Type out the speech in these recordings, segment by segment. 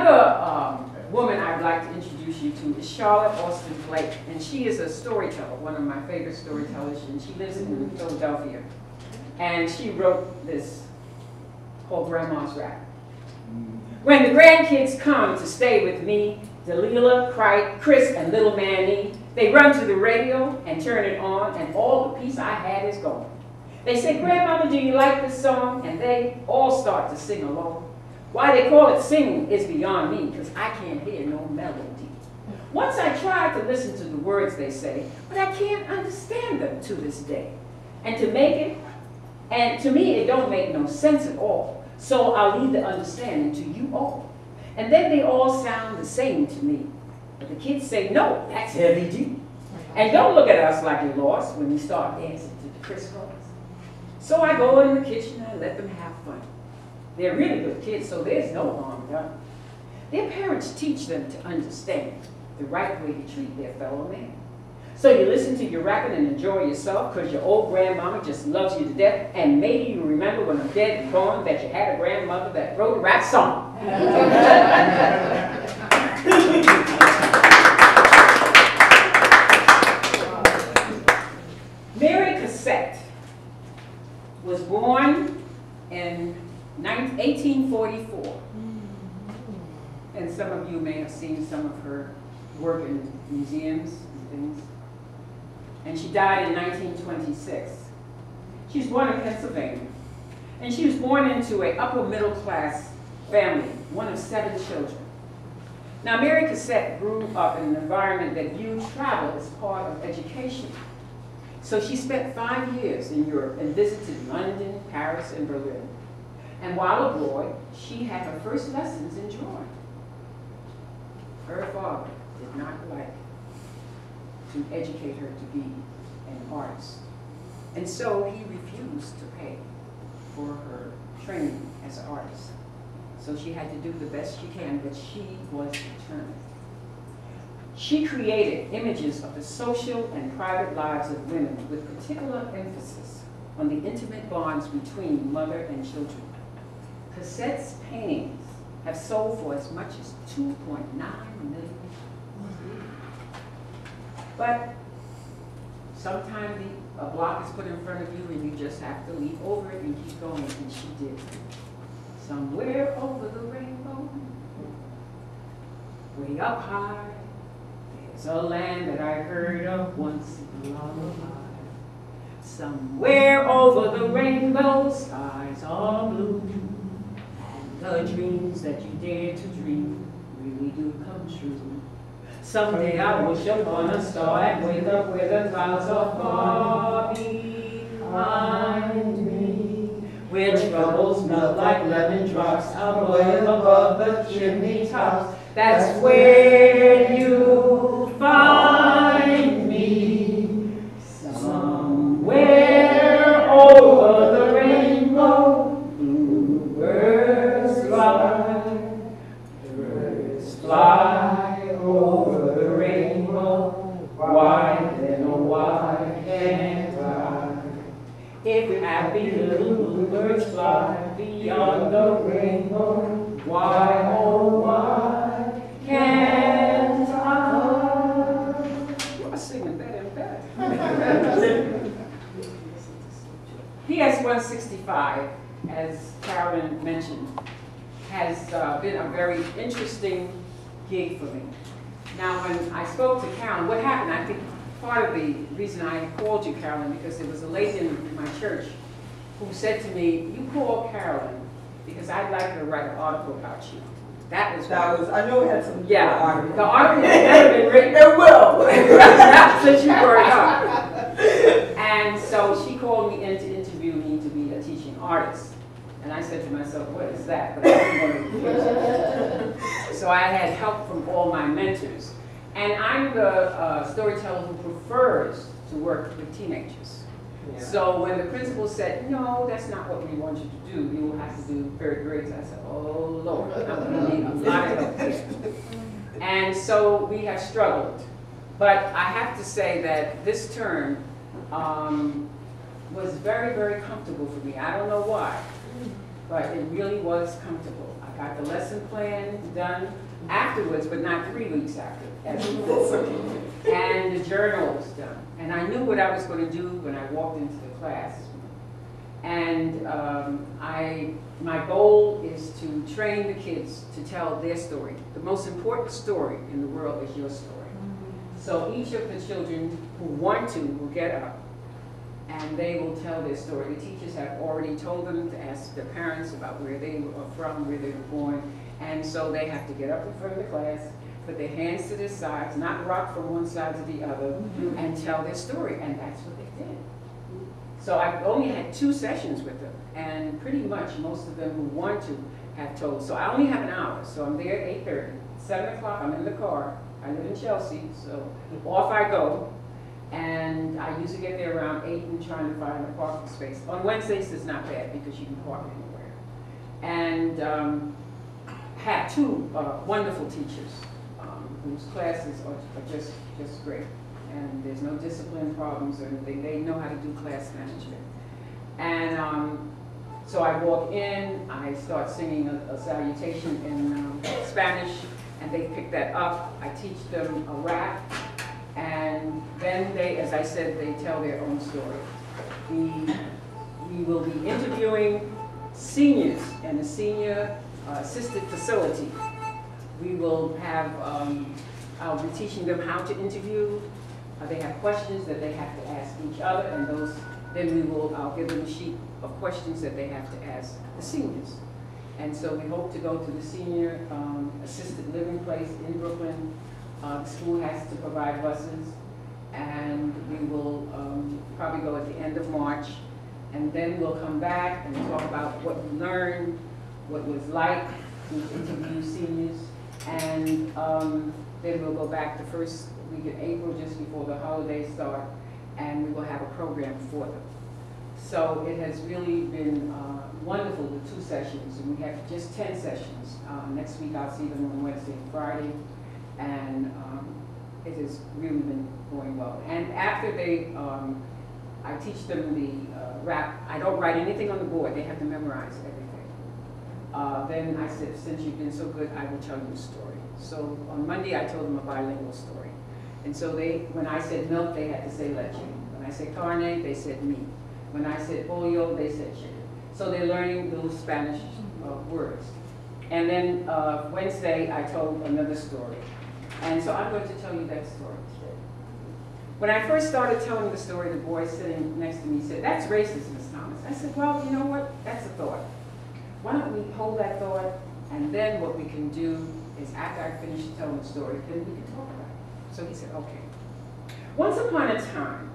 Another woman I'd like to introduce you to is Charlotte Austin Blake, and she is a storyteller, one of my favorite storytellers, and she lives in Philadelphia. And she wrote this called Grandma's Rap. When the grandkids come to stay with me, Delilah, Chris, and little Manny, they run to the radio and turn it on, and all the peace I had is gone. They say, Grandmother, do you like this song? And they all start to sing along. Why they call it singing is beyond me, because I can't hear no melody. Once I tried to listen to the words they say, but I can't understand them to this day. And to me, it don't make no sense at all. So I'll leave the understanding to you all. And then they all sound the same to me. But the kids say, no, that's heavy D. And don't look at us like you're lost when you start dancing to the crisscross. So I go in the kitchen and let them have fun. They're really good kids, so there's no harm done. Their parents teach them to understand the right way to treat their fellow man. So you listen to your rapping and enjoy yourself because your old grandmama just loves you to death, and maybe you remember when I'm dead and gone that you had a grandmother that wrote a rap song. Mary Cassette was born in 1844. And some of you may have seen some of her work in museums and things. And she died in 1926. She was born in Pennsylvania. And she was born into an upper middle class family, one of 7 children. Now, Mary Cassette grew up in an environment that viewed travel as part of education. So she spent 5 years in Europe and visited London, Paris, and Berlin. And while abroad, she had her first lessons in drawing. Her father did not like to educate her to be an artist. And so he refused to pay for her training as an artist. So she had to do the best she can, but she was determined. She created images of the social and private lives of women with particular emphasis on the intimate bonds between mother and children. Cassette's paintings have sold for as much as 2.9 million. But sometimes a block is put in front of you and you just have to leap over it and keep going, and she did. Somewhere over the rainbow, way up high, there's a land that I heard of once in a lullaby. Somewhere over the rainbow, skies are blue, and the dreams that you dare to dream really do come true. Someday I will wish upon a star and wake up where the clouds are far behind me, where troubles melt like lemon drops out way above the chimney tops. That's where you find me. Somewhere over the rainbow, bluebirds fly, birds fly over the rainbow. Why then, oh why can't I? If happy little bluebirds fly beyond the rainbow, why, oh why can't I? You are singing better and better. PS 165, as Carolyn mentioned, has been a very interesting gig for me. Now, when I spoke to Carolyn, what happened, I think part of the reason I called you, Carolyn, because there was a lady in my church who said to me, you call Carolyn because I'd like her to write an article about you. That was I know it had some article. The article has never been written. It will. Since you brought it up. And so she called me in to interview me to be a teaching artist. And I said to myself, what is that? But I didn't want to do it. So I had help from all my mentors. And I'm the storyteller who prefers to work with teenagers. Yeah. So when the principal said, no, that's not what we want you to do, you will have to do 3rd grades, I said, oh Lord, I'm going to need a lot of help here. And so we have struggled. But I have to say that this term was very, very comfortable for me. I don't know why, but it really was comfortable. I got the lesson plan done afterwards, but not 3 weeks after, as before. And the journal was done. And I knew what I was going to do when I walked into the class. And my goal is to train the kids to tell their story. The most important story in the world is your story. So each of the children who want to will get up and they will tell their story. The teachers have already told them to ask their parents about where they are from, where they were born. And so they have to get up in front of the class, put their hands to their sides, not rock from one side to the other, and tell their story. And that's what they did. So I only had 2 sessions with them. And pretty much most of them who want to have told. So I only have an hour. So I'm there at 8:30. 7 o'clock, I'm in the car. I live in Chelsea, so off I go. And I usually get there around 8 and trying to find a parking space. On Wednesdays, it's not bad because you can park anywhere. And had 2 wonderful teachers whose classes are just great. And there's no discipline problems or anything. They know how to do class management. And so I walk in, I start singing a salutation in Spanish, and they pick that up. I teach them a rap, and then they, as I said, they tell their own story. We will be interviewing seniors in a senior assisted facility. We will have, I'll be teaching them how to interview. They have questions that they have to ask each other, and I'll give them a sheet of questions that they have to ask the seniors. And so we hope to go to the senior assisted living place in Brooklyn. The school has to provide buses, and we will probably go at the end of March. And then we'll come back and talk about what we learned, what it was like to interview seniors. And then we'll go back the first week in April, just before the holidays start, and we will have a program for them. So it has really been wonderful, the 2 sessions, and we have just 10 sessions. Next week I'll see them on Wednesday and Friday, and it has really been going well. And after I teach them the rap. I don't write anything on the board. They have to memorize everything. Then I said, since you've been so good, I will tell you a story. So on Monday I told them a bilingual story. And so when I said milk, they had to say leche. When I said carne, they said meat. When I said pollo, they said chicken. So they're learning those Spanish words. And then Wednesday, I told another story. And so I'm going to tell you that story today. When I first started telling the story, the boy sitting next to me said, "That's racist, Miss Thomas." I said, well, you know what? That's a thought. Why don't we hold that thought, and then what we can do is after I finish telling the story, then we can talk about it. So he said, okay. Once upon a time,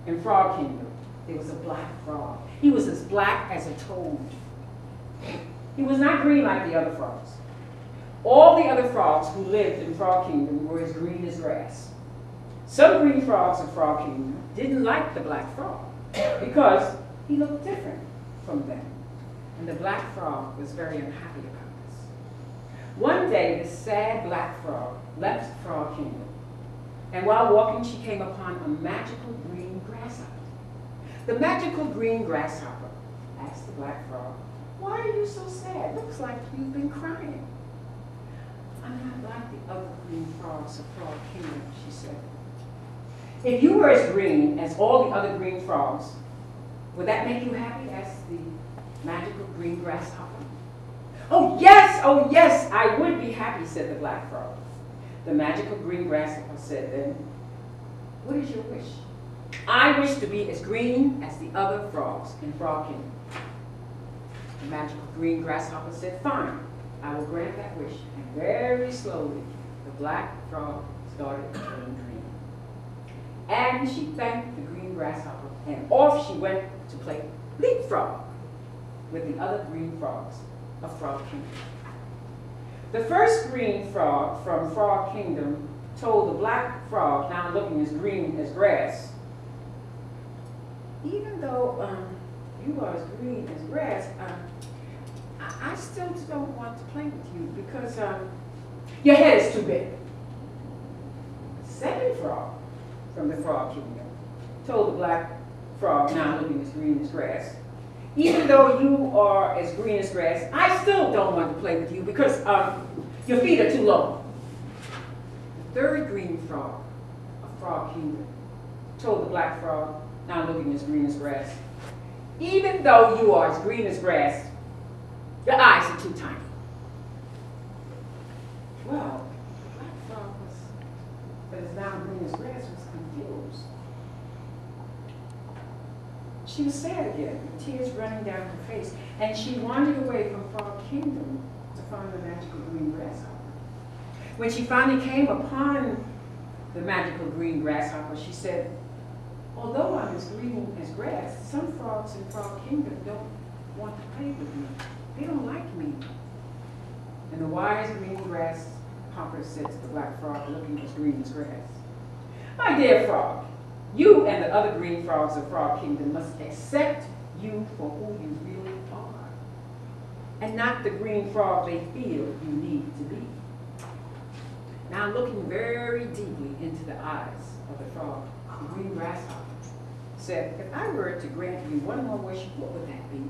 in Frog Kingdom, there was a black frog. He was as black as a toad. He was not green like the other frogs. All the other frogs who lived in Frog Kingdom were as green as grass. Some green frogs in Frog Kingdom didn't like the black frog because he looked different from them. And the black frog was very unhappy about this. One day, this sad black frog left Frog Kingdom. And while walking, she came upon a magical green grasshopper. The magical green grasshopper asked the black frog, "Why are you so sad? Looks like you've been crying." "I'm not like the other green frogs of Frog Kingdom," she said. "If you were as green as all the other green frogs, would that make you happy?" asked the magical green grasshopper. "Oh yes, I would be happy," said the black frog. The magical green grasshopper said then, "What is your wish?" "I wish to be as green as the other frogs in Frog Kingdom." The magical green grasshopper said, "Fine, I will grant that wish." And very slowly, the black frog started to turn green. And she thanked the green grasshopper, and off she went to play leapfrog with the other green frogs of Frog Kingdom. The first green frog from Frog Kingdom told the black frog, now looking as green as grass, "Even though you are as green as grass, I still don't want to play with you because your head is too big." The second frog from the Frog Kingdom told the black frog, now looking as green as grass, even though you are as green as grass, I still don't want to play with you because your feet are too long. The third green frog, a frog kingdom, told the black frog, now looking as green as grass, even though you are as green as grass, your eyes are too tiny. Well, the black frog that is now green as grass was confused. She was sad again, with tears running down her face, and she wandered away from Frog Kingdom to find the magical green grasshopper. When she finally came upon the magical green grasshopper, she said, although I'm as green as grass, some frogs in Frog Kingdom don't want to play with me. They don't like me. And the wise green grasshopper said to the black frog, looking as green as grass, my dear frog, you and the other green frogs of Frog Kingdom must accept you for who you really are, and not the green frog they feel you need to be. Now looking very deeply into the eyes of the frog, the green grasshopper said, if I were to grant you one more wish, what would that be?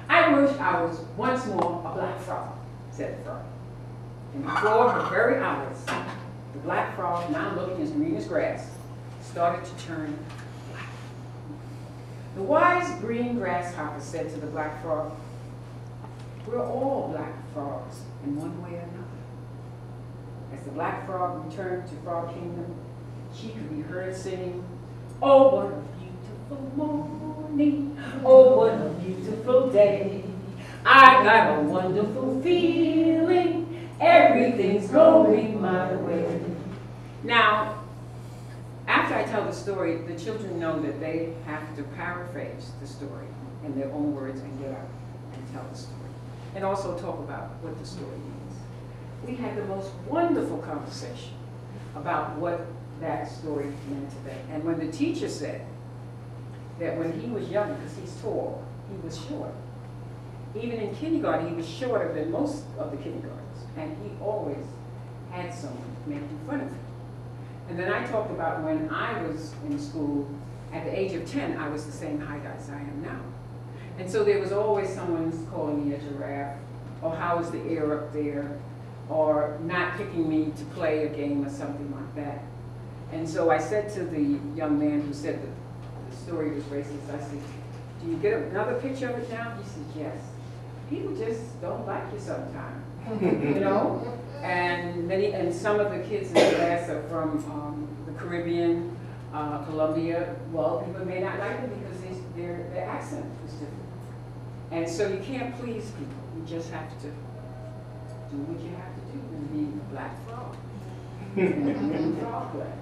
I wish I was once more a black frog, said the frog. And before her very eyes, the black frog, now looking as green as grass, started to turn black. The wise green grasshopper said to the black frog, we're all black frogs in one way or another. As the black frog returned to Frog Kingdom, she could be heard singing, oh, what a beautiful morning, oh, what a beautiful day. I got a wonderful feeling, everything's going my way. Now, after I tell the story, the children know that they have to paraphrase the story in their own words and get up and tell the story. And also talk about what the story means. We had the most wonderful conversation about what that story meant to them. And when the teacher said that when he was young, because he's tall, he was short. Even in kindergarten, he was shorter than most of the kindergartners. And he always had someone making fun of him. And then I talked about when I was in school, at the age of 10, I was the same height as I am now. And so there was always someone calling me a giraffe, or how is the air up there, or not picking me to play a game or something like that. And so I said to the young man who said that the story was racist, I said, do you get another picture of it now? He said, yes. People just don't like you sometimes, you know? And some of the kids in the class are from the Caribbean, Colombia. Well, people may not like them because their accent is different. And so you can't please people. You just have to do what you have to do and be a black frog. And frog black.